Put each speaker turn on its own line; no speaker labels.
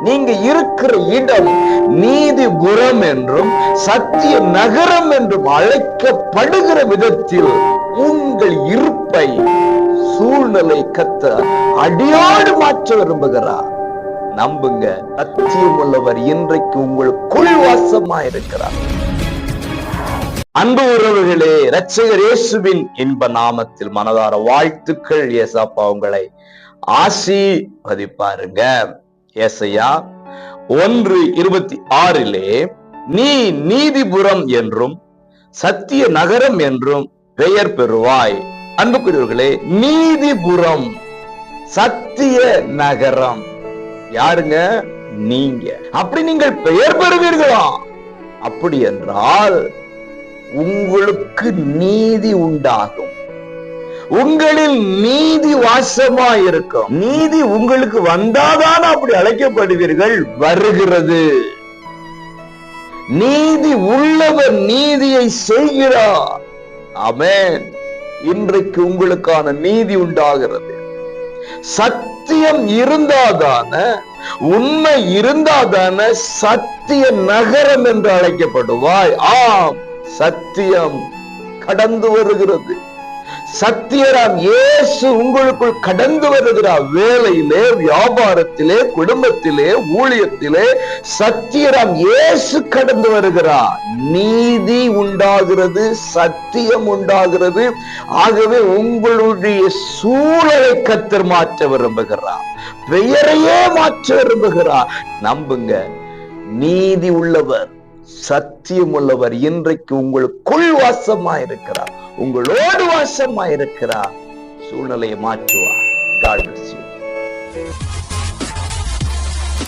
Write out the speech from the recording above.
நீங்க இருக்கிற இடம் நீதிபுரம் என்றும் சத்திய நகரம் என்றும் அழைக்கப்படுகிற விதத்தில் உங்கள் இருப்பை சூழ்நிலை கர்த்தர் அடியோடு மாற்ற விரும்புகிறார். நம்புங்க, சத்தியம் உள்ளவர் இன்றைக்கு உங்களுக்குள் வாசமா இருக்கிறார். அன்பு உறவுகளே, இரட்சகர் இயேசுவின் இன்ப நாமத்தில் மனதார வாழ்த்துக்கள். ஏசப்பா உங்களை ஆசீர்வதிப்பாருங்க. ஏசாயா 1:26 நீ நீதிபுரம் என்றும் சத்திய நகரம் என்றும் பெயர் பெறுவாய். அன்புக்குரியவர்களே, நீதிபுரம், சத்திய நகரம் யாருங்க? நீங்க. அப்படி நீங்கள் பெயர் பெறுவீர்களா? அப்படி என்றால் உங்களுக்கு நீதி உண்டாகும், உங்களில் நீதி வாசமா இருக்கும். நீதி உங்களுக்கு வந்தாதான் அப்படி அழைக்கப்படுவீர்கள். வருகிறது. நீதி உள்ளவர் நீதியை செய்கிறார். ஆமென். இன்றைக்கு உங்களுக்கான நீதி உண்டாகிறது. சத்தியம் இருந்தாதான, உண்மை இருந்தாதான சத்திய நகரம் என்று அழைக்கப்படுவாய். ஆம், சத்தியம் கடந்து வருகிறது. சத்தியராம் இயேசு உங்களுக்குள் கடந்து வருகிறார். வேலையிலே, வியாபாரத்திலே, குடும்பத்திலே, ஊழியத்திலே சத்தியராம் இயேசு கடந்து வருகிறார். நீதி உண்டாகிறது, சத்தியம் உண்டாகிறது. ஆகவே உங்களுடைய சூழலை கர்த்தர் மாற்ற விரும்புகிறார், பெயரையே மாற்ற விரும்புகிறார். நம்புங்க, நீதி உள்ளவர், சத்தியம் உள்ளவர் இன்றைக்கு உங்களுக்குள் வாசமாயிருக்கிறார், உங்களோடு வாசமாயிருக்கிறார். சூழ்நிலையை மாற்றுவார். God bless you.